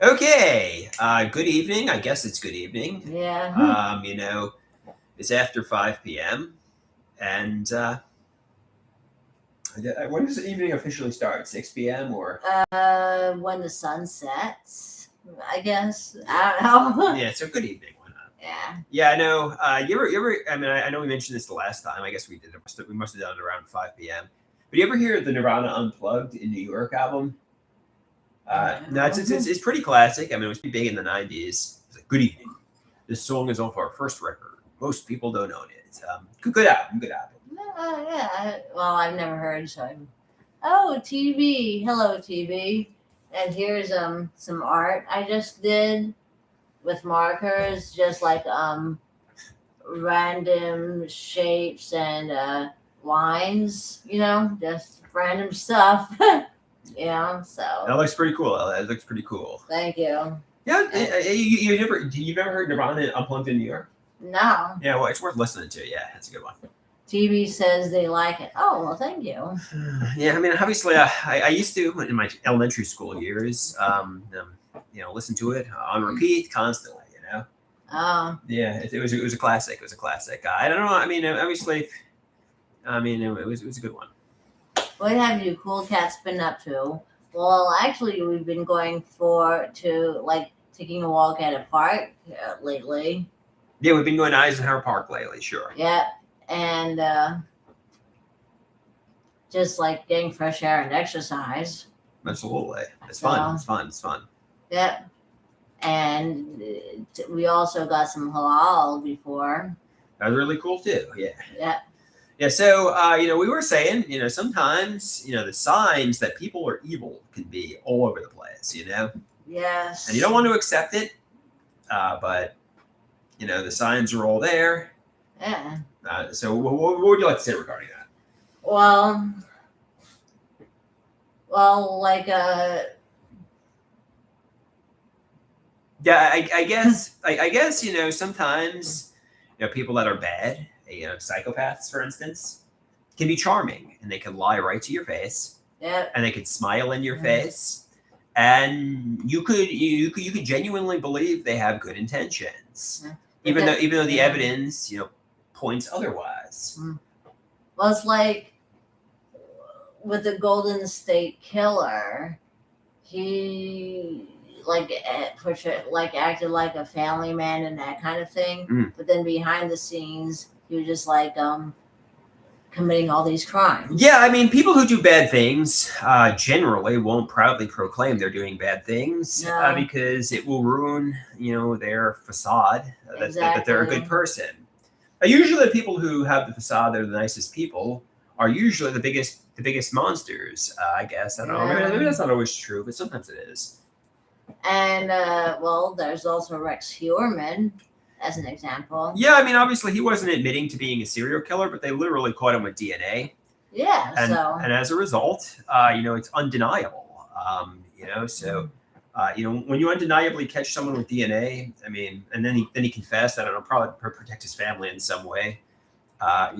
Okay. Good evening. I guess it's good evening. Yeah. It's after 5 p.m. And when does the evening officially start? 6 p.m. or? When the sun sets, I guess. I don't know. Yeah, so good evening. Why not? Yeah. Yeah, I know. I know we mentioned this the last time. I guess we did. We must have done it around 5 p.m. But you ever hear the Nirvana Unplugged in New York album? No, it's pretty classic. I mean, it was pretty big in the 90s. It's like, good evening. This song is off our first record. Most people don't own it. Good album. Good album. Yeah. Well, I've never heard, so Oh, TV. Hello, TV. And here's some art I just did with markers, just like random shapes and lines, just random stuff. So That looks pretty cool. That looks pretty cool. thank you. Yeah, you've never heard Nirvana Unplugged in New York? No. Yeah, well, it's worth listening to. Yeah, that's a good one. TV says they like it. Oh, well, thank you. Yeah, I mean, obviously, I used to in my elementary school years, listen to it on repeat constantly. Oh. Yeah, it was a classic. It was a classic. I don't know. I mean, obviously, it was a good one. What have you cool cats been up to? Well, actually, we've been going taking a walk at a park lately. Yeah, we've been going to Eisenhower Park lately. Sure. Yeah, and just like getting fresh air and exercise. Absolutely, it's fun. It's fun. Yeah, and we also got some halal before. That was really cool too. Yeah. Yeah. Yeah, so we were saying, sometimes, the signs that people are evil can be all over the place, Yes. And you don't want to accept it, but the signs are all there. Yeah. So what would you like to say regarding that? Well, like yeah, I guess sometimes people that are bad. Psychopaths, for instance, can be charming, and they can lie right to your face. Yeah. And they could smile in your face, and you could genuinely believe they have good intentions, even though the evidence points otherwise. Well, it's like with the Golden State Killer, he acted like a family man and that kind of thing. But then behind the scenes, he was just committing all these crimes. Yeah, I mean, people who do bad things generally won't proudly proclaim they're doing bad things because it will ruin, their facade that they're a good person. Usually, the people who have the facade they're the nicest people are usually the biggest monsters. I guess I don't know. Maybe that's not always true, but sometimes it is. And there's also Rex Heuermann as an example. Yeah, I mean, obviously he wasn't admitting to being a serial killer, but they literally caught him with DNA. Yeah. And as a result, it's undeniable. When you undeniably catch someone with DNA, I mean, and then he confessed, I don't know, probably protect his family in some way. That's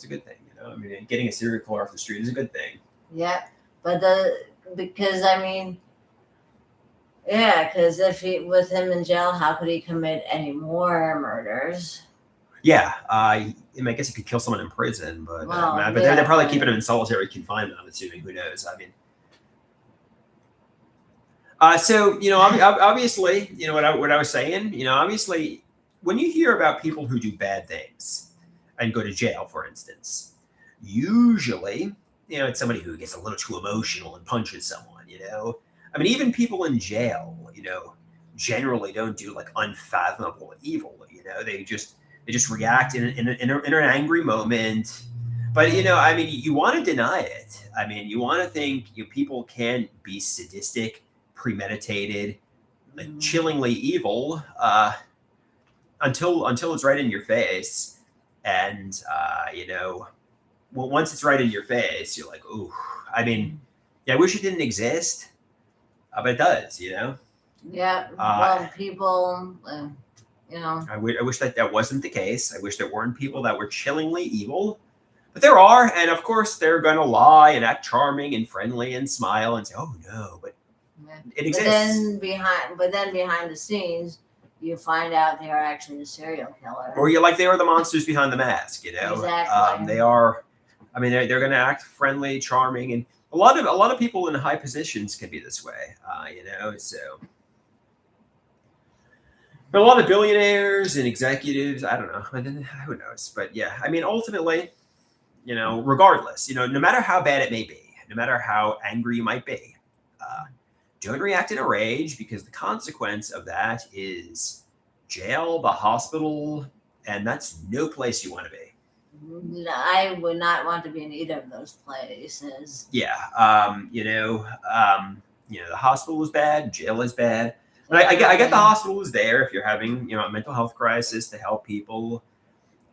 a good thing. I mean, getting a serial killer off the street is a good thing. Yeah, but because if with him in jail, how could he commit any more murders? Yeah, I guess he could kill someone in prison, but they're probably keeping him in solitary confinement. I'm assuming. Who knows? I mean, obviously, what I was saying. Obviously, when you hear about people who do bad things and go to jail, for instance, usually, it's somebody who gets a little too emotional and punches someone. I mean, even people in jail, generally don't do unfathomable evil. They just react in an angry moment. But I mean, you want to deny it. I mean, you want to think people can be sadistic, premeditated, chillingly evil until it's right in your face, and once it's right in your face, you're like, ooh. I mean. Yeah, I wish it didn't exist, but it does, Yeah. Well, people, I wish that wasn't the case. I wish there weren't people that were chillingly evil, but there are, and of course they're going to lie and act charming and friendly and smile and say, "Oh no," but it exists. But then behind the scenes, you find out they are actually a serial killer. Or you like they are the monsters behind the mask. Exactly. They are. I mean, they're going to act friendly, charming, and a lot of people in high positions can be this way. So. But a lot of billionaires and executives, I don't know. Who knows? But yeah, I mean, ultimately, regardless, no matter how bad it may be, no matter how angry you might be, don't react in a rage, because the consequence of that is jail, the hospital, and that's no place you want to be. I would not want to be in either of those places. Yeah. The hospital is bad, jail is bad. But I get the hospital is there if you're having, a mental health crisis to help people.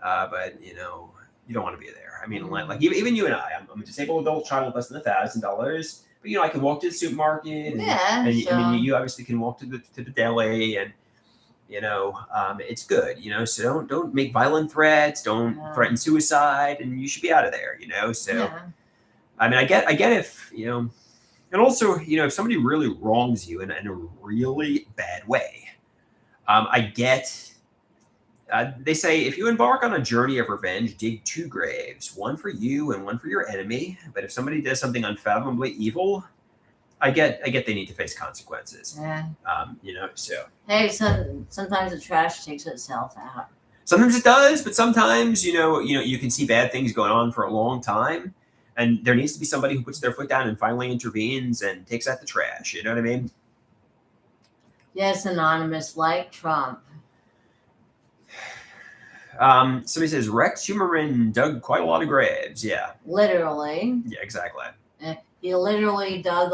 But you don't want to be there. I mean, like even you and I'm a disabled adult child with less than $1,000. But I can walk to the supermarket. And you obviously can walk to the deli, and it's good. So don't make violent threats. Don't threaten suicide, and you should be out of there. So Yeah. I mean, I get if and also, if somebody really wrongs you in a really bad way, I get, they say, if you embark on a journey of revenge, dig 2 graves, one for you and one for your enemy. But if somebody does something unfathomably evil, I get they need to face consequences. Yeah. So. Hey, sometimes the trash takes itself out. Sometimes it does, but sometimes, you can see bad things going on for a long time. And there needs to be somebody who puts their foot down and finally intervenes and takes out the trash. You know what I mean? Yes, anonymous, like Trump. Somebody says Rex Humerman dug quite a lot of graves. Yeah. Literally. Yeah, exactly. He literally dug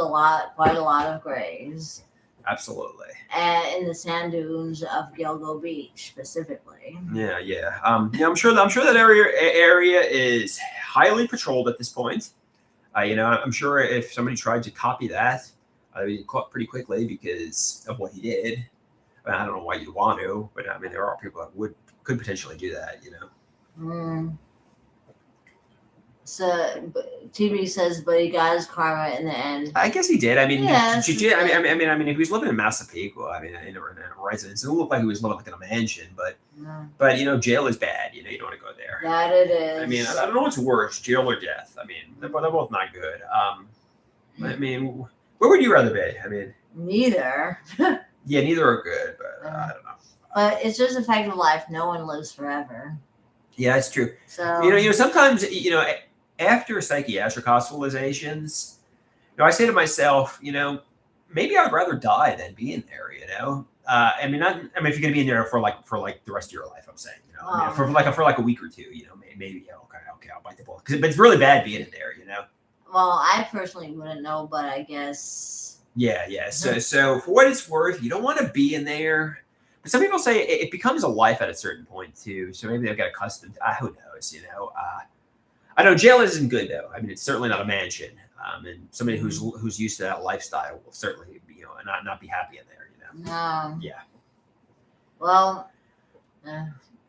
quite a lot of graves. Absolutely. And in the sand dunes of Gilgo Beach, specifically. Yeah. I'm sure that area is highly patrolled at this point. I'm sure if somebody tried to copy that, I'd be caught pretty quickly because of what he did. I don't know why you'd want to, but I mean, there are people that could potentially do that. So TV says, but he got his karma in the end. I guess he did. I mean, yes, if he was living in Massapequa, I mean, in a residence, it looked like he was living like in a mansion. But jail is bad. You don't want to go there. That it is. I mean, I don't know what's worse, jail or death. I mean, they're both not good. I mean, where would you rather be? I mean, neither. Yeah, neither are good, but I don't know. But it's just a fact of life. No one lives forever. Yeah, it's true. So sometimes after psychiatric hospitalizations, I say to myself, maybe I'd rather die than be in there. I mean, if you're gonna be in there for like the rest of your life, I'm saying, for like a week or two, maybe okay, I'll bite the bullet, but it's really bad being in there, Well, I personally wouldn't know, but I guess. Yeah. So for what it's worth, you don't want to be in there. But some people say it becomes a life at a certain point too. So maybe they'll get accustomed. Who knows? I know jail isn't good though. I mean, it's certainly not a mansion. And somebody who's used to that lifestyle will certainly be, not be happy in there. No. Yeah. Well.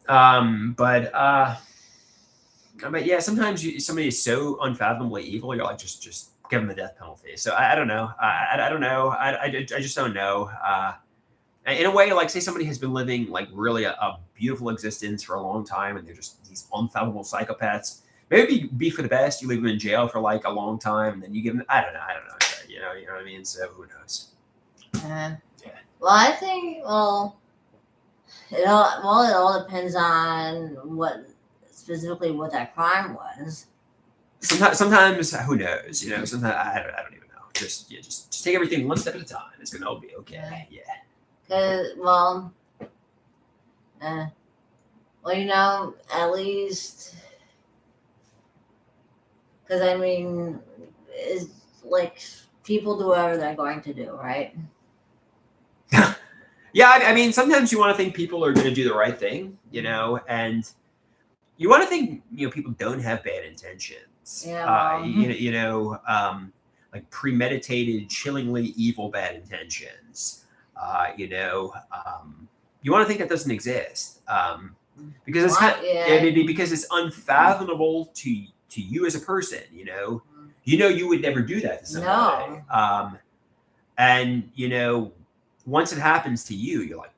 But yeah, sometimes somebody is so unfathomably evil, you're like, just give them the death penalty. So I don't know. I don't know. I just don't know. In a way, like say somebody has been living like really a beautiful existence for a long time, and they're just these unfathomable psychopaths. Maybe it'd be for the best. You leave them in jail for like a long time, and then you give them. I don't know. You know what I mean. So who knows? Yeah. Well, I think. It all depends on what that crime was. Sometimes who knows? Sometimes I don't even know. Just take everything one step at a time. It's gonna all be okay. Yeah. At least, because I mean, it's like people do whatever they're going to do, right? Yeah, I mean, sometimes you want to think people are going to do the right thing, and you want to think, people don't have bad intentions. Yeah. Like premeditated, chillingly evil bad intentions. You want to think that doesn't exist, because it's because it's unfathomable to you as a person. You would never do that to somebody. No. And, once it happens to you, you're like,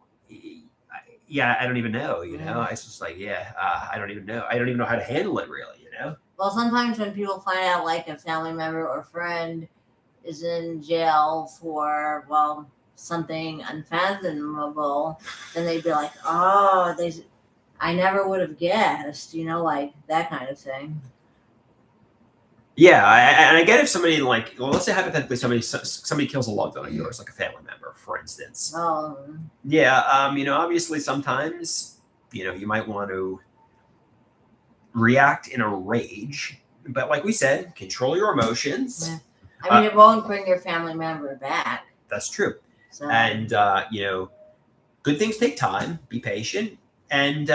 yeah, I don't even know, It's just like, yeah, I don't even know. I don't even know how to handle it really. Well, sometimes when people find out, like a family member or friend is in jail for, well, something unfathomable, then they'd be like, oh, I never would have guessed, like that kind of thing. Yeah, and I get if somebody well, let's say hypothetically somebody kills a loved one of yours, like a family member, for instance. Oh, Yeah, obviously sometimes, you might want to react in a rage, but like we said, control your emotions. yeah. I mean, it won't bring your family member back. That's true. So, And good things take time. Be patient, and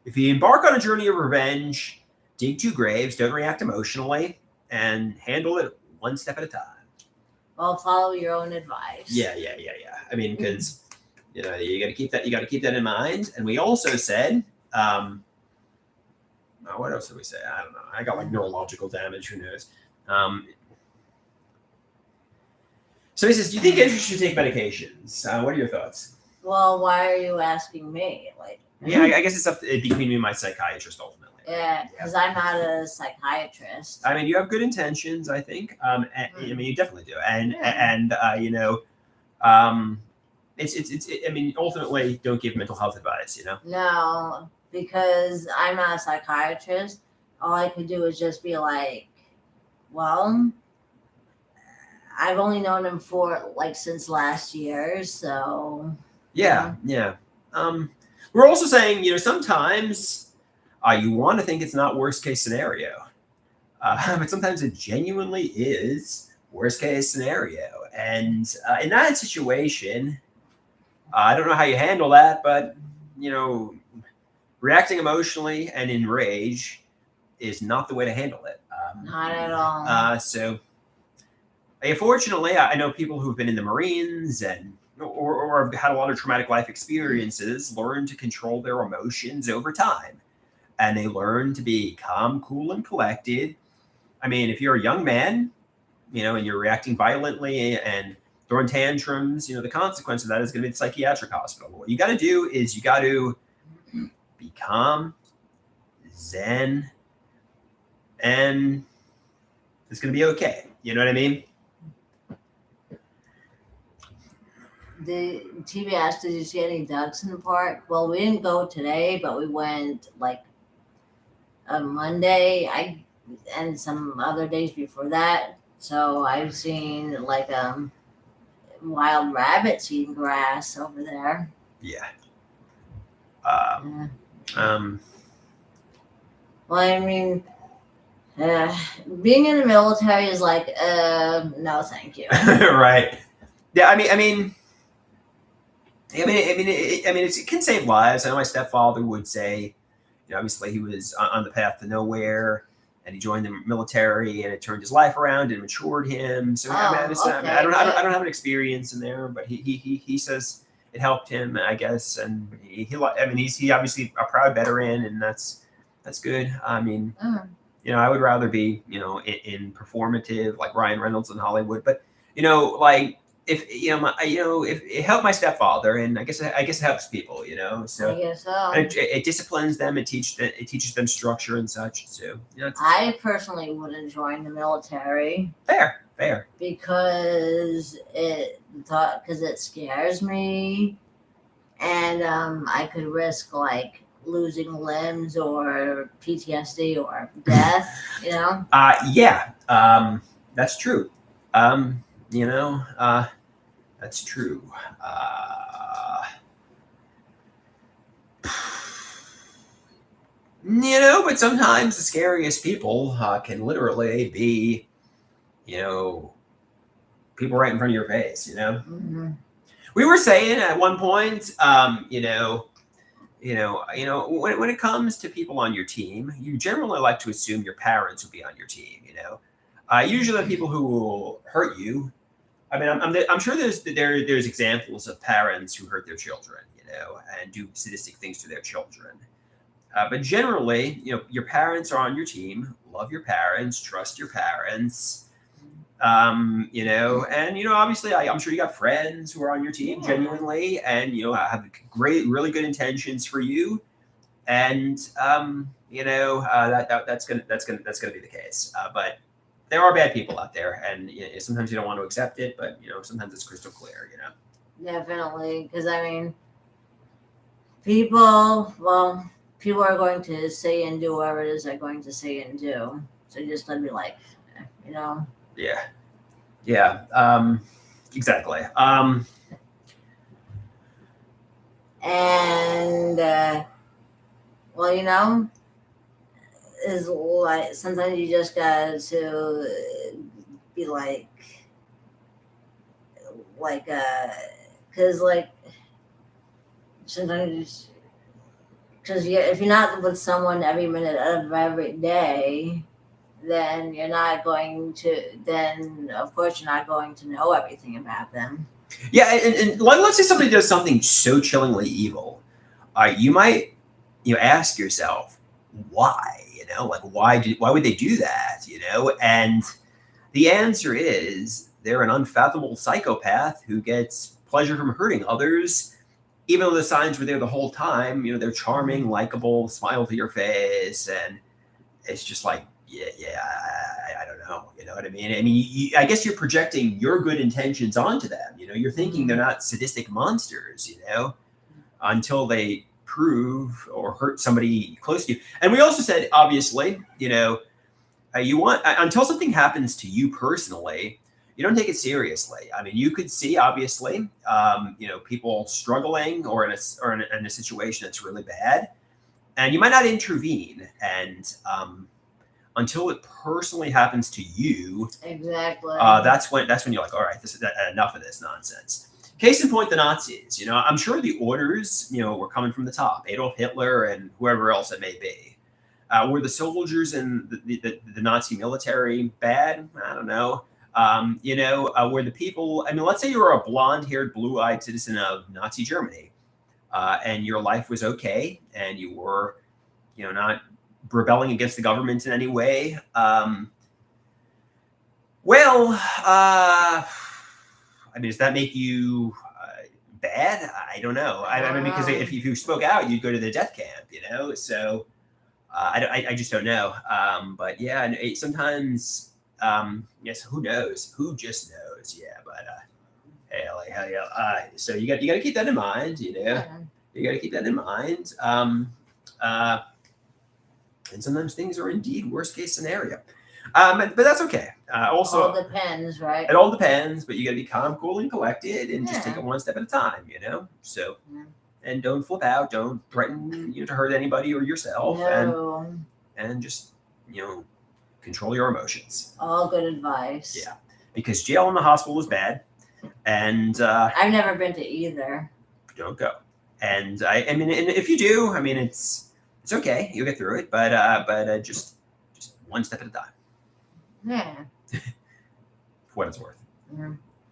if you embark on a journey of revenge, dig two graves. Don't react emotionally, and handle it one step at a time. well, follow your own advice. Yeah. I mean, because you got to keep that. You got to keep that in mind. And we also said, what else did we say? I don't know. I got like neurological damage. Who knows? So he says, "Do you think you should take medications? What are your thoughts?" Well, why are you asking me? Like, yeah, I guess it's up between me and my psychiatrist ultimately. Yeah, because I'm not a psychiatrist. I mean, you have good intentions, I think. I mean, you definitely do, and it's. I mean, ultimately, don't give mental health advice. No, because I'm not a psychiatrist. All I could do is just be like, well, I've only known him for since last year, so. Yeah. We're also saying, sometimes. You want to think it's not worst case scenario, but sometimes it genuinely is worst case scenario. And in that situation, I don't know how you handle that, but reacting emotionally and in rage is not the way to handle it. Not at all. So, unfortunately, I know people who've been in the Marines or have had a lot of traumatic life experiences learn to control their emotions over time. And they learn to be calm, cool, and collected. I mean, if you're a young man, and you're reacting violently and throwing tantrums, the consequence of that is going to be the psychiatric hospital. What you got to do is you got to be calm, zen, and it's going to be okay. You know what I mean? The TV asked, did you see any ducks in the park? Well, we didn't go today, but we went on Monday, and some other days before that. So I've seen wild rabbits eating grass over there. Yeah. Well, I mean, being in the military is like, no, thank you. Right. Yeah. I mean, it can save lives. I know my stepfather would say, obviously he was on the path to nowhere, and he joined the military, and it turned his life around and matured him. So I don't have an experience in there, but he says it helped him, I guess, and he's obviously a proud veteran, and that's good. I mean, I would rather be in performative like Ryan Reynolds in Hollywood, but if if it helped my stepfather, and I guess it helps people, so I guess so. It disciplines them, it teaches them structure and such. So I personally wouldn't join the military. Fair. Because it scares me, and I could risk losing limbs or PTSD or death. Yeah. That's true. That's true. But sometimes the scariest people can literally be, people right in front of your face. Mm-hmm. We were saying at one point, when it comes to people on your team, you generally like to assume your parents will be on your team. Usually the people who will hurt you. I mean, I'm sure there's examples of parents who hurt their children, and do sadistic things to their children. But generally, your parents are on your team. Love your parents. Trust your parents. You know, and obviously, I'm sure you got friends who are on your team genuinely, and have really good intentions for you, and that's gonna be the case. But there are bad people out there, and sometimes you don't want to accept it, but sometimes it's crystal clear. Definitely, because I mean, people are going to say and do whatever it is they're going to say and do. So you just gotta be like, Yeah. Yeah. Exactly. And is like sometimes you just got to be because sometimes because if you're not with someone every minute of every day, then you're not going to. Then of course you're not going to know everything about them. Yeah, and let's say somebody does something so chillingly evil, you might ask yourself why. Like why would they do that? And the answer is they're an unfathomable psychopath who gets pleasure from hurting others, even though the signs were there the whole time. They're charming, likable, smile to your face, and it's just like, yeah, I don't know. You know what I mean? I mean, I guess you're projecting your good intentions onto them. You're thinking they're not sadistic monsters. Until they prove or hurt somebody close to you. And we also said, obviously, you want until something happens to you personally, you don't take it seriously. I mean, you could see, obviously, people struggling or in a situation that's really bad, and you might not intervene. And until it personally happens to you, exactly, that's when you're like, all right, this is enough of this nonsense. Case in point, the Nazis. I'm sure the orders, were coming from the top. Adolf Hitler and whoever else it may be. Were the soldiers and the Nazi military bad? I don't know. Were the people? I mean, let's say you were a blonde-haired, blue-eyed citizen of Nazi Germany, and your life was okay, and you were, not rebelling against the government in any way. I mean, does that make you bad? I don't know. I mean, because if you spoke out, you'd go to the death camp, So I just don't know. But yeah, and sometimes, yes, who knows? Who just knows? Yeah, but hell yeah. So you got to keep that in mind. Yeah. You got to keep that in mind. And sometimes things are indeed worst case scenario. But that's okay. Also, all depends, right? It all depends, but you got to be calm, cool, and collected, and just take it one step at a time. So, and don't flip out. Don't threaten to hurt anybody or yourself, No. and just control your emotions. All good advice. Yeah, because jail and the hospital is bad, and I've never been to either. Don't go. And I mean, and if you do, I mean, it's okay. You'll get through it, but just one step at a time. Yeah. For what it's worth.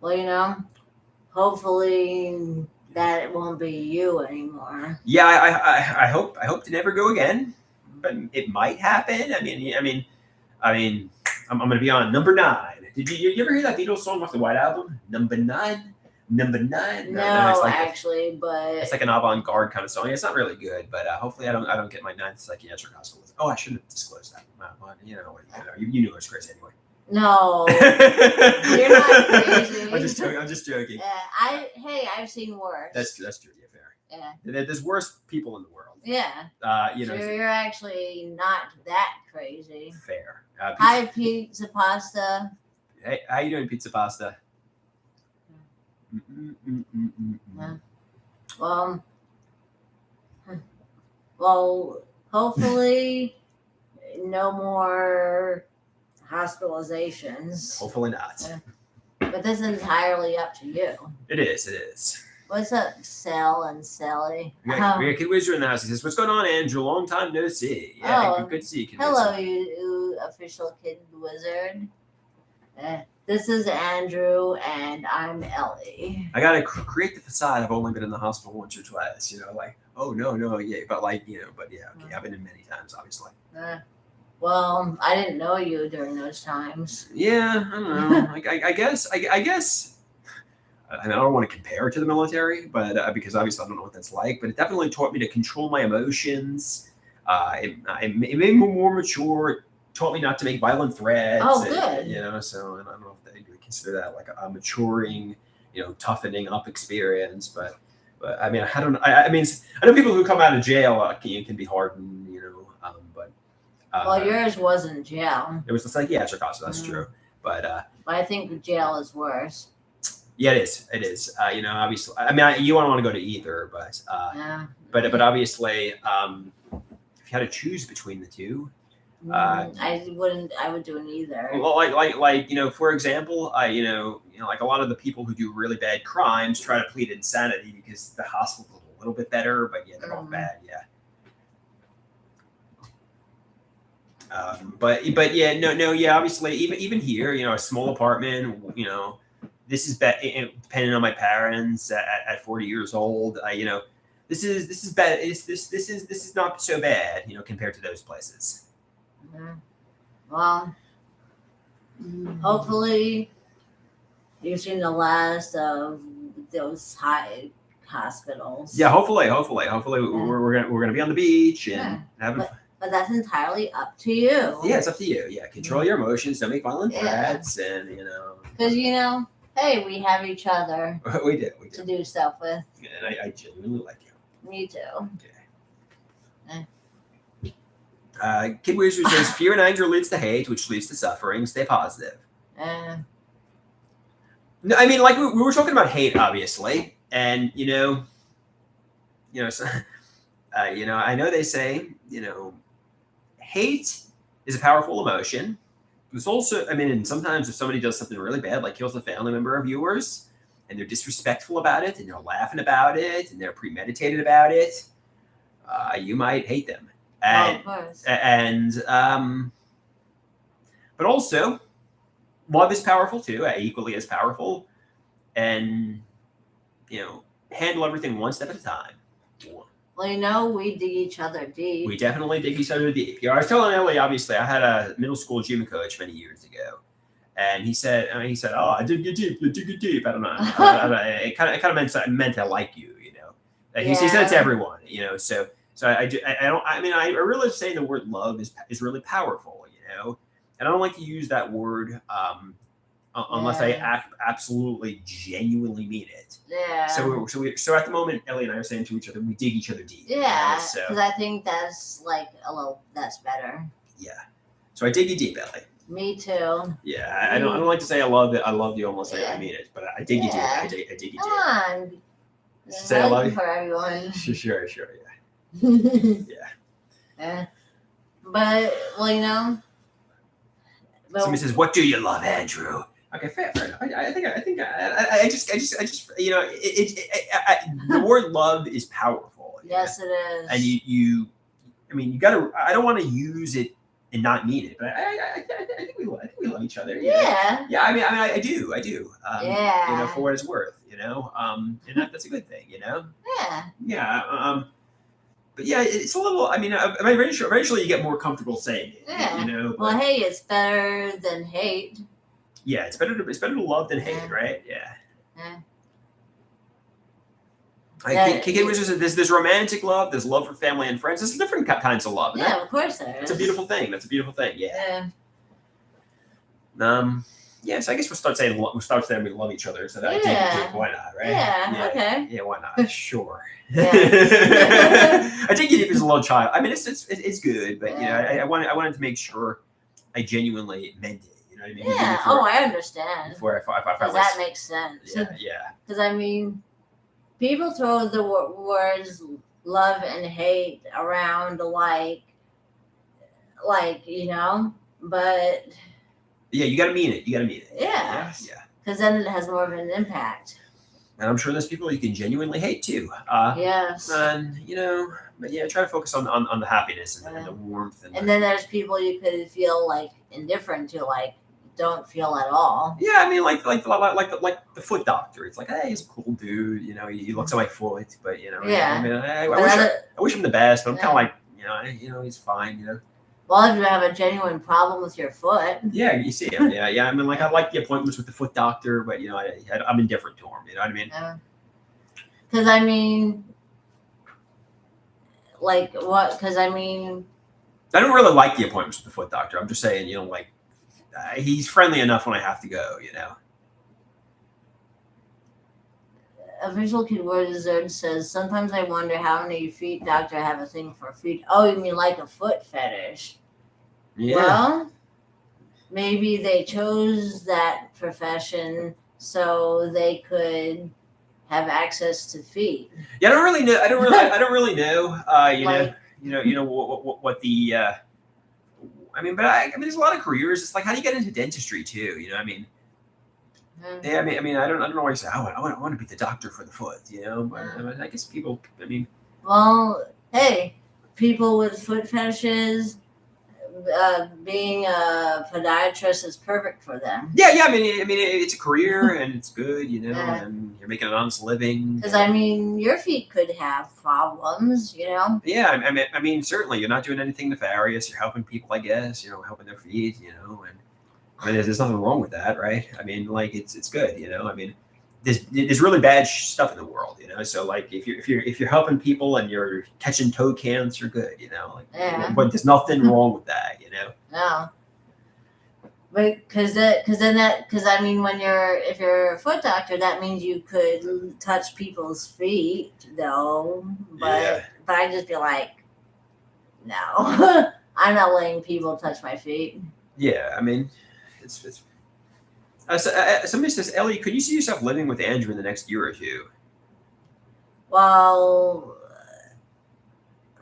Well, hopefully that it won't be you anymore. Yeah, I hope to never go again, but it might happen. I mean, I'm gonna be on number 9. Did you ever hear that Beatles song off the White Album? Number 9. No, actually, but it's like an avant-garde kind of song. It's not really good, but hopefully I don't get my 9th psychiatric hospitalization. Oh, I shouldn't have disclosed that. You knew I was crazy anyway. No, you're not crazy. I'm just joking. I've seen worse. That's true. Yeah, fair. Yeah. There's worse people in the world. Yeah. So you're actually not that crazy. Fair. Hi, Pizza Pasta. Hey, how you doing, Pizza Pasta? Yeah. Well, hopefully no more hospitalizations. Hopefully not. Yeah. But this is entirely up to you. It is. What's up, Sal and Sally? We got Kid Wizard in the house. He says, "What's going on, Andrew? Long time no see." Yeah, good to see you, Kid hello, Wizard. you official Kid Wizard. This is Andrew, and I'm Ellie. I gotta create the facade. I've only been in the hospital once or twice. Like, oh no, yeah, but yeah, okay. I've been in many times, obviously. Well, I didn't know you during those times. Yeah, I don't know. Like I guess I guess I don't want to compare it to the military, but because obviously I don't know what that's like. But it definitely taught me to control my emotions. It made me more mature. It taught me not to make violent threats. Oh, good. You know, so and I don't know if they consider that like a maturing, toughening up experience. But I mean, I don't. I mean, I know people who come out of jail can be hardened. But Well, yours wasn't jail. it was the psychiatric hospital. That's true. But But I think jail is worse. yeah, it is. It is. Obviously, I mean, you wouldn't want to go to either, but Yeah. but obviously, if you had to choose between the two, I wouldn't. I would do neither. well, for example, like a lot of the people who do really bad crimes try to plead insanity because the hospital's a little bit better, but yeah, they're all bad. Yeah. But yeah, no, yeah. Obviously, even here, a small apartment, this is depending on my parents at 40 years old. This is bad. This is not so bad, compared to those places. Well, hopefully, you've seen the last of those high hospitals. Yeah, hopefully, we're gonna be on the beach and having fun. But that's entirely up to you. Yeah, it's up to you. Yeah, control your emotions. Don't make violent threats, and because hey, we have each other. we do to do stuff with. And I genuinely like you. Me too. Okay. Kid Wizard says fear and anger leads to hate, which leads to suffering. Stay positive. No, I mean, like we were talking about hate, obviously, and so, I know they say, hate is a powerful emotion. It's also, and sometimes if somebody does something really bad, like kills a family member of yours, and they're disrespectful about it, and they're laughing about it, and they're premeditated about it, you might hate them. And, of course. But also, love is powerful too, equally as powerful, and handle everything one step at a time. Well, we dig each other deep. We definitely dig each other deep. I was telling Ellie, obviously, I had a middle school gym coach many years ago, and he said, "Oh, I dig you deep. I dig you deep." I don't know. It kind of meant I like you. He said it to everyone. So I don't. I realize saying the word love is really powerful. And I don't like to use that word unless I absolutely genuinely mean it. Yeah. So at the moment, Ellie and I are saying to each other, we dig each other deep. Yeah. Because I think that's that's better. Yeah. So I dig you deep, Ellie. Me too. Yeah. I don't like to say I love you unless I mean it, but I dig you deep. I dig you deep. Come on. Say I love you for everyone. Sure. Yeah. Yeah. But Somebody says, "What do you love, Andrew?" Okay, fair enough. I just the word love is powerful. Yes, it is. And you gotta. I don't want to use it and not mean it, but I think we love each other. Yeah. Yeah. I do. Yeah. For what it's worth. And that's a good thing. Yeah. Yeah. But yeah, it's a little. Eventually you get more comfortable saying it. Yeah. Well, hey, it's better than hate. Yeah, it's better to love than hate, right? Yeah. Kid Wizard said there's romantic love, there's love for family and friends. There's different kinds of love. Yeah, of course there is. It's a beautiful thing. That's a beautiful thing. Yeah. Yeah. So I guess we'll start saying we love each other. So that I think why not, right? Yeah. Okay. Yeah. Why not? Sure. Yeah. I think it is a little child. It's good, but I wanted to make sure I genuinely meant it. You know what I mean? Yeah. I understand. Before because that makes sense. Yeah. Because people throw the words love and hate around but yeah, you got to mean it. Yeah. Because then it has more of an impact. And I'm sure there's people you can genuinely hate too. Yes. And but yeah, try to focus on the happiness and the warmth. And then there's people you could feel indifferent to, don't feel at all. Yeah, like the foot doctor. It's like, hey, he's a cool dude. He looks at my foot, but Yeah. I wish him the best, but I'm kind of he's fine. Well, if you have a genuine problem with your foot. Yeah, you see him. Yeah, yeah. I mean, like I like the appointments with the foot doctor, but I'm indifferent to him. You know what I mean? Because I mean, like what? Because I mean, I don't really like the appointments with the foot doctor. I'm just saying, like he's friendly enough when I have to go. Official Keyword Wizard says sometimes I wonder how many feet doctor have a thing for feet. Oh, you mean like a foot fetish? Yeah. Well, maybe they chose that profession so they could have access to feet. Yeah, I don't really know. I don't really know. Like- What the. I mean, but I mean, there's a lot of careers. It's like, how do you get into dentistry too? You know, I mean. Yeah, I mean, I don't know why you say, I want to be the doctor for the foot. But I mean, I guess people. I mean. Well, hey, people with foot fetishes. Being a podiatrist is perfect for them. Yeah. I mean, it's a career and it's good, and you're making an honest living. Because I mean, your feet could have problems, Yeah, I mean, certainly you're not doing anything nefarious. You're helping people, I guess. Helping their feet. And I mean, there's nothing wrong with that, right? I mean, like it's good. I mean, there's really bad stuff in the world, So like if you're helping people and you're catching toe cans, you're good, But there's nothing wrong with that, No. But because I mean, if you're a foot doctor, that means you could touch people's feet, though. But I'd just be like, no, I'm not letting people touch my feet. Yeah, I mean, it's. Somebody says, Ellie, could you see yourself living with Andrew in the next year or two? Well,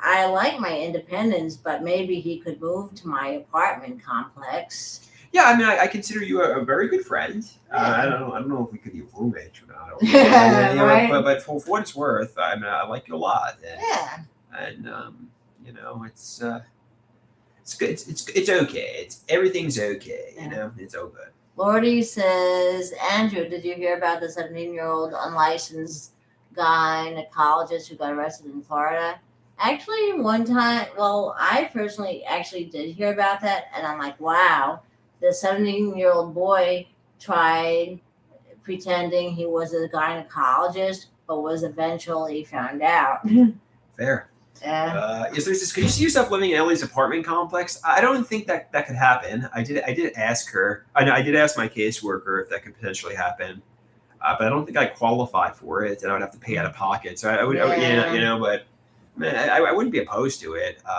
I like my independence, but maybe he could move to my apartment complex. Yeah, I mean, I consider you a very good friend. I don't know if we could be roommates or not. Right. But for what it's worth, I mean, I like you a lot. And it's good. It's okay. Everything's okay. It's all good. Lordy says, Andrew, did you hear about the 17-year-old unlicensed gynecologist who got arrested in Florida? Actually, one time, well, I personally actually did hear about that, and I'm like, wow, the 17-year-old boy tried pretending he was a gynecologist, but was eventually found out. Fair. Is there this? Could you see yourself living in Ellie's apartment complex? I don't think that could happen. I did ask her. I did ask my caseworker if that could potentially happen, but I don't think I qualify for it, and I would have to pay out of pocket. So I would, but man, I wouldn't be opposed to it, But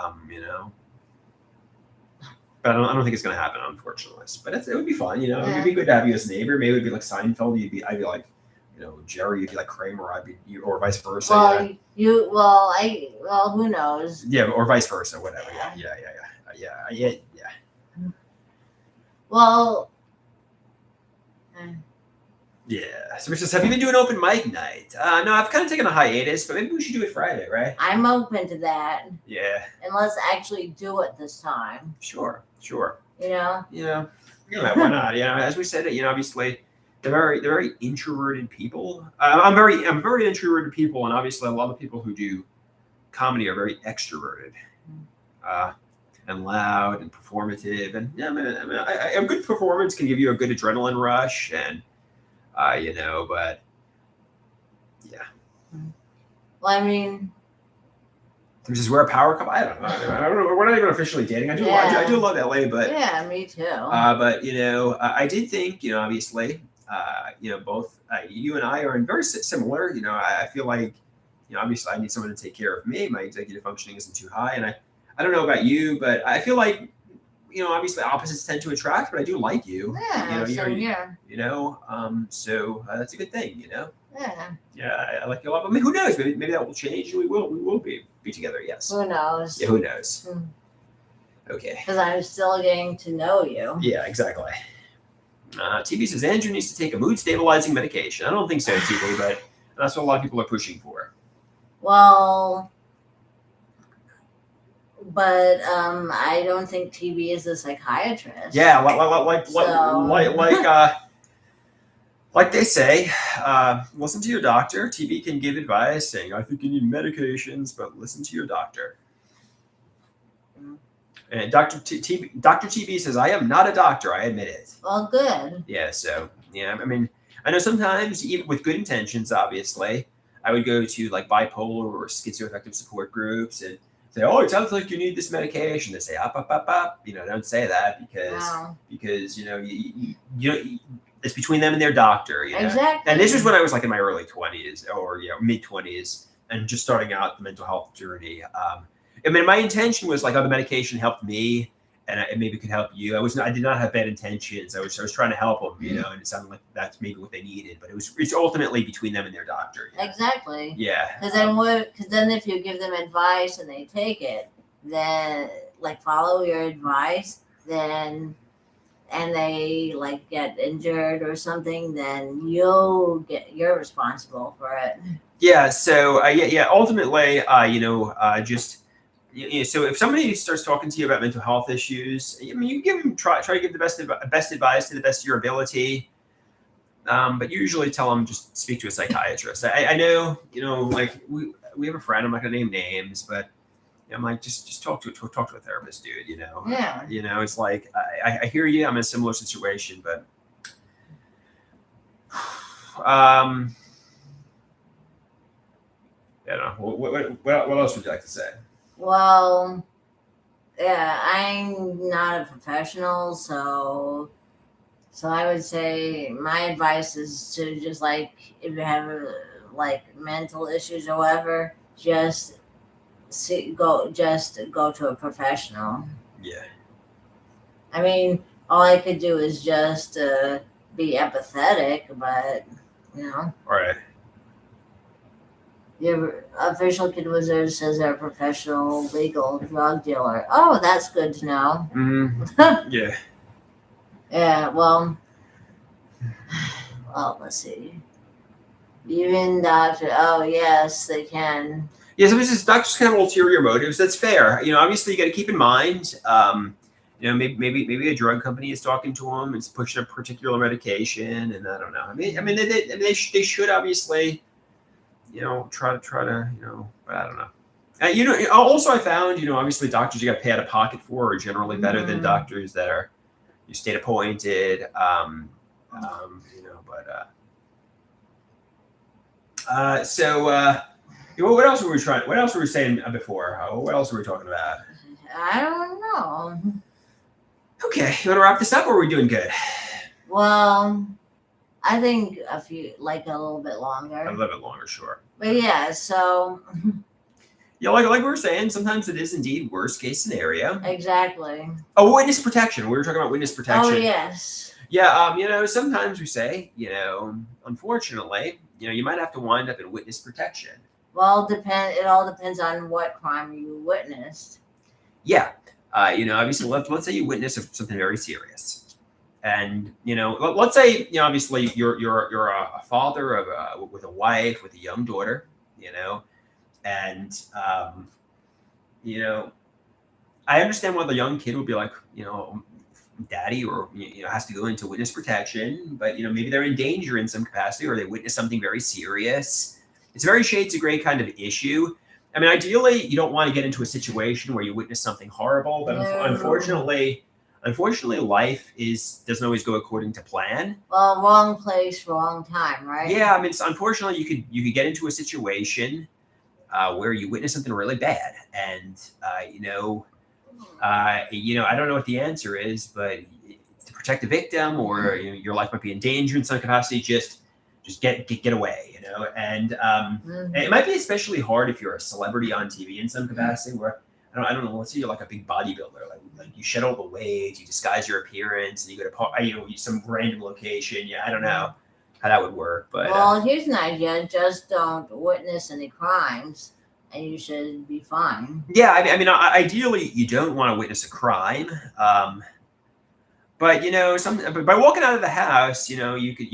I don't think it's going to happen, unfortunately. But it would be fun, It would be good to have you as a neighbor. Maybe it would be like Seinfeld. I'd be like. Jerry, you'd be like Kramer, I'd be you, or vice versa. Well, who knows? Yeah, or vice versa, whatever. Yeah. Well. Yeah. So, says, have you been doing open mic night? No, I've kind of taken a hiatus, but maybe we should do it Friday, right? I'm open to that. Yeah. And let's actually do it this time. Sure. Yeah. Why not? As we said, obviously. They're very introverted people. I'm very introverted people, and obviously a lot of people who do comedy are very extroverted, and loud and performative. And a good performance can give you a good adrenaline rush, and but yeah. Well, I mean, this is where a power couple. I don't know. We're not even officially dating. I do love LA, but yeah, me too. But I did think obviously. Both you and I are in very similar. I feel like, obviously I need someone to take care of me. My executive functioning isn't too high. And I don't know about you, but I feel like, obviously opposites tend to attract, but I do like you. Yeah, So that's a good thing, Yeah. Yeah, I like you a lot. But who knows? Maybe that will change and we will be together, yes. Who knows? Yeah, who knows? Okay. Because I'm still getting to know you. Yeah, exactly. TB says Andrew needs to take a mood stabilizing medication. I don't think so, TB, but that's what a lot of people are pushing for. Well, but I don't think TB is a psychiatrist. Yeah, like they say, listen to your doctor. TB can give advice saying, I think you need medications, but listen to your doctor. And Dr. TB says, I am not a doctor. I admit it. Well, good. Yeah. So, yeah, I mean, I know sometimes, even with good intentions, obviously, I would go to like bipolar or schizoaffective support groups and say, "Oh, it sounds like you need this medication." They say, "Up, up, up, up." You know, don't say that because you know it's between them and their doctor. You know? Exactly. And this was when I was like in my early 20s or mid 20s and just starting out the mental health journey. I mean, my intention was like, oh, the medication helped me, and it maybe could help you. I did not have bad intentions. I was trying to help them, you know, and it sounded like that's maybe what they needed, but it's ultimately between them and their doctor. You know? Exactly. Yeah. Because then if you give them advice and they take it, then like follow your advice, then and they like get injured or something, then you're responsible for it. Yeah. So ultimately, just. So if somebody starts talking to you about mental health issues, I mean, you give them try to give the best advice to the best of your ability, but usually tell them just speak to a psychiatrist. I know, like we have a friend. I'm not gonna name names, but I'm like just talk to a therapist, dude. Yeah. It's like I hear you. I'm in a similar situation, but I don't know. What else would you like to say? Well, yeah, I'm not a professional, so I would say my advice is to just like if you have like mental issues or whatever, just go to a professional. Yeah. I mean, all I could do is just be empathetic, but All right. Your official kid wizard says they're a professional legal drug dealer. Oh, that's good to know. Mm-hmm. Yeah. Yeah, well, let's see. Even doctor, oh, yes, they can. Yeah, so it's doctors can have ulterior motives. That's fair. Obviously you got to keep in mind, maybe a drug company is talking to them. It's pushing a particular medication, and I don't know. They should obviously, try to, but I don't know. And, also I found, obviously doctors you got to pay out of pocket for are generally better than doctors that are state appointed. What else were we trying? What else were we saying before? What else were we talking about? I don't know. Okay, you want to wrap this up, or are we doing good? Well, I think a little bit longer. A little bit longer, sure. But yeah, so. Yeah, like we were saying, sometimes it is indeed worst case scenario. Exactly. Oh, witness protection. We were talking about witness protection. Oh, yes. Yeah, sometimes we say, unfortunately, you might have to wind up in witness protection. Well, it all depends on what crime you witnessed. Yeah. Obviously, let's say you witness something very serious. And, let's say, obviously you're a father with a wife, with a young daughter, and, I understand why the young kid would be like, daddy, or, has to go into witness protection, but, maybe they're in danger in some capacity, or they witness something very serious. It's a very shades of gray kind of issue. I mean, ideally, you don't want to get into a situation where you witness something horrible, but unfortunately, life doesn't always go according to plan. Well, wrong place, wrong time, right? Yeah, I mean, unfortunately, you could get into a situation where you witness something really bad, and I don't know what the answer is, but to protect the victim, or your life might be in danger in some capacity, just get away, and it might be especially hard if you're a celebrity on TV in some capacity, where I don't know, let's say you're like a big bodybuilder, like you shed all the weight, you disguise your appearance, and you go to some random location. Yeah, I don't know how that would work, but well, here's an idea: just don't witness any crimes, and you should be fine. Yeah, I mean, ideally, you don't want to witness a crime. But but by walking out of the house, you could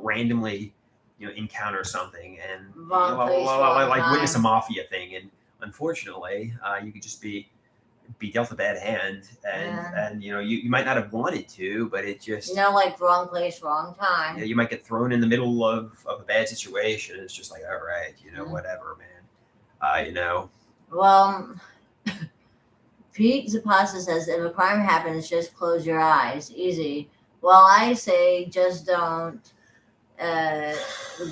randomly encounter something and like witness a mafia thing, and unfortunately, you could just be dealt a bad hand, and you might not have wanted to, but it just like wrong place, wrong time. Yeah, you might get thrown in the middle of a bad situation. It's just like, all right, whatever, man. Well, Pete Zapasa says, if a crime happens, just close your eyes. Easy. Well, I say just don't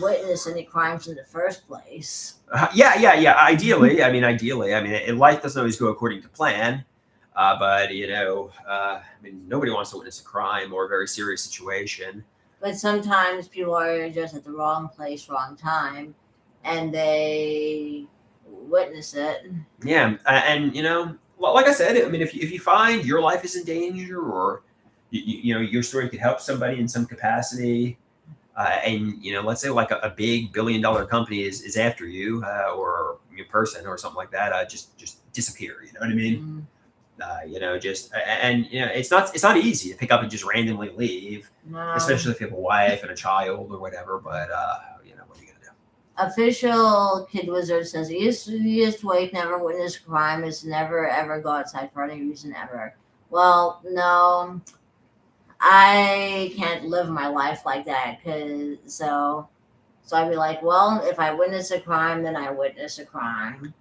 witness any crimes in the first place. Yeah. Ideally, life doesn't always go according to plan. But nobody wants to witness a crime or a very serious situation. But sometimes people are just at the wrong place, wrong time, and they witness it. Yeah, and like I said, if you find your life is in danger, or your story could help somebody in some capacity, and let's say like a big $1 billion company is after you, or your person or something like that, just disappear. You know what I mean? It's not easy to pick up and just randomly leave, No. especially if you have a wife and a child or whatever. But what are you gonna do? Official Kid Wizard says he used to wake, never witness crime, is never ever go outside for any reason ever. Well, no, I can't live my life like that, so I'd be like, well, if I witness a crime, then I witness a crime.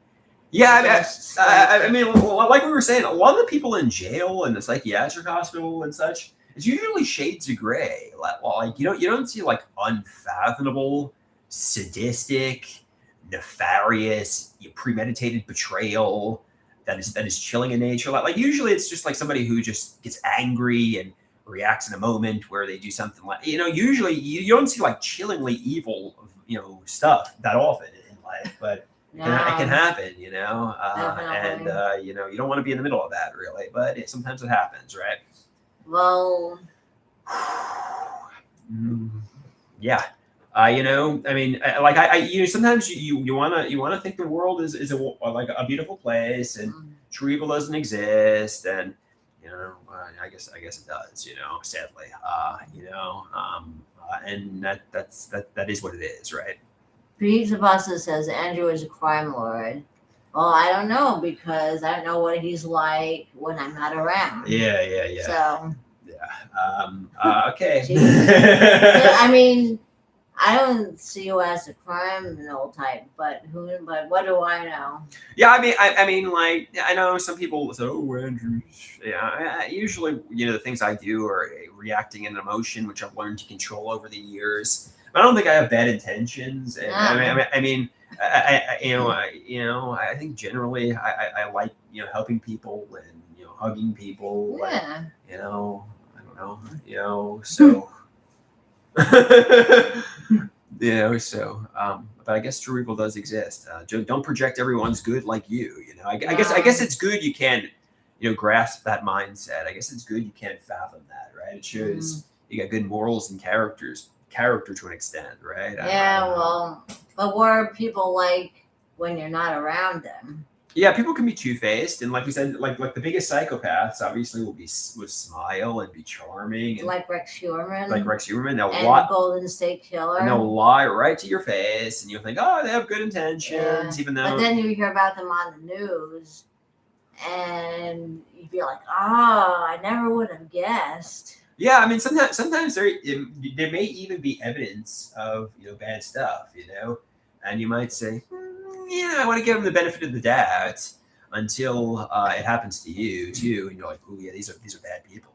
Yeah, Just like we were saying, a lot of the people in jail and the psychiatric hospital and such, it's usually shades of gray. Like you don't see like unfathomable, sadistic, nefarious, premeditated betrayal that is chilling in nature. Like usually it's just like somebody who just gets angry and reacts in a moment where they do something like usually you don't see like chillingly evil stuff that often in life, but it can happen, and you don't want to be in the middle of that really, but sometimes it happens, right? Well, yeah. Sometimes you wanna think the world is a beautiful place and true evil doesn't exist, and I guess it does, sadly, and that is what it is, right? Pete Zapasa says Andrew is a crime lord. Well, I don't know because I don't know what he's like when I'm not around. Yeah. So. Yeah. Okay. I don't see you as a criminal type, but what do I know? Yeah, I know some people say, "Oh, Andrew." Yeah, usually, the things I do are reacting in an emotion, which I've learned to control over the years. I don't think I have bad intentions, and I think generally I like helping people and hugging people. Yeah. And, I don't know, so. But I guess true evil does exist. Don't project everyone's good like you. I guess it's good you can, grasp that mindset. I guess it's good you can't fathom that, right? It shows you got good morals and character to an extent, right? Well, but what are people like when you're not around them? Yeah, people can be two-faced, and like we said, like the biggest psychopaths obviously would smile and be charming, and like Rex Heuermann. They'll lie, Golden State Killer, and they'll lie right to your face, and you'll think, oh, they have good intentions, even though. But then you hear about them on the news, and you'd be like, oh, I never would have guessed. Yeah, sometimes there may even be evidence of bad stuff, and you might say, I want to give them the benefit of the doubt until it happens to you too, and you're like, oh yeah, these are bad people,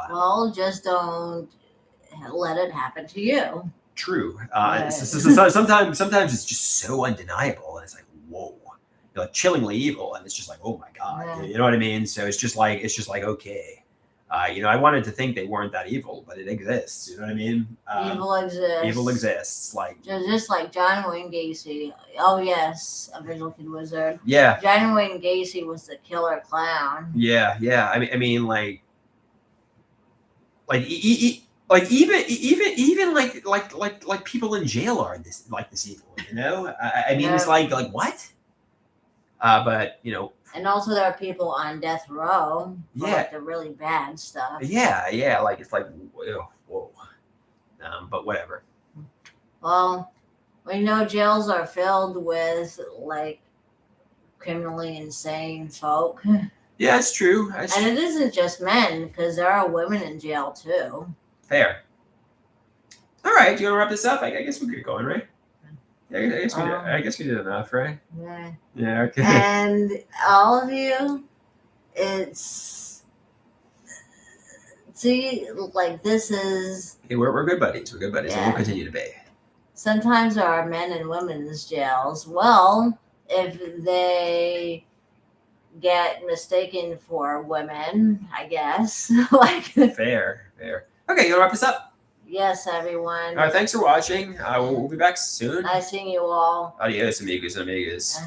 well, just don't let it happen to you. True. Sometimes it's just so undeniable, and it's like, whoa, like chillingly evil, and it's just like, oh my god, you know what I mean? So it's just like okay. I wanted to think they weren't that evil, but it exists. You know what I mean? Evil exists. Evil exists. Like just like John Wayne Gacy. Oh yes, Official Kid Wizard. Yeah. John Wayne Gacy was the killer clown. Yeah. Even like people in jail are this evil. It's like what? But And also there are people on death row for like the really bad stuff. Yeah. Like it's like whoa. But whatever. Well, we know jails are filled with like criminally insane folk. Yeah, it's true. And it isn't just men, because there are women in jail too. Fair. All right, do you want to wrap this up? I guess we could get going, right? I guess we did enough, right? Yeah. Yeah, okay. And all of you, it's see, like this is Okay, we're good buddies. We're good buddies, and Yeah. we'll continue to be. sometimes there are men and women's jails. Well, if they get mistaken for women, I guess. Like, Fair. Okay, you want to wrap this up? yes, everyone. All right, thanks for watching. We'll be back soon. Nice seeing you all. Adios, amigos and amigas.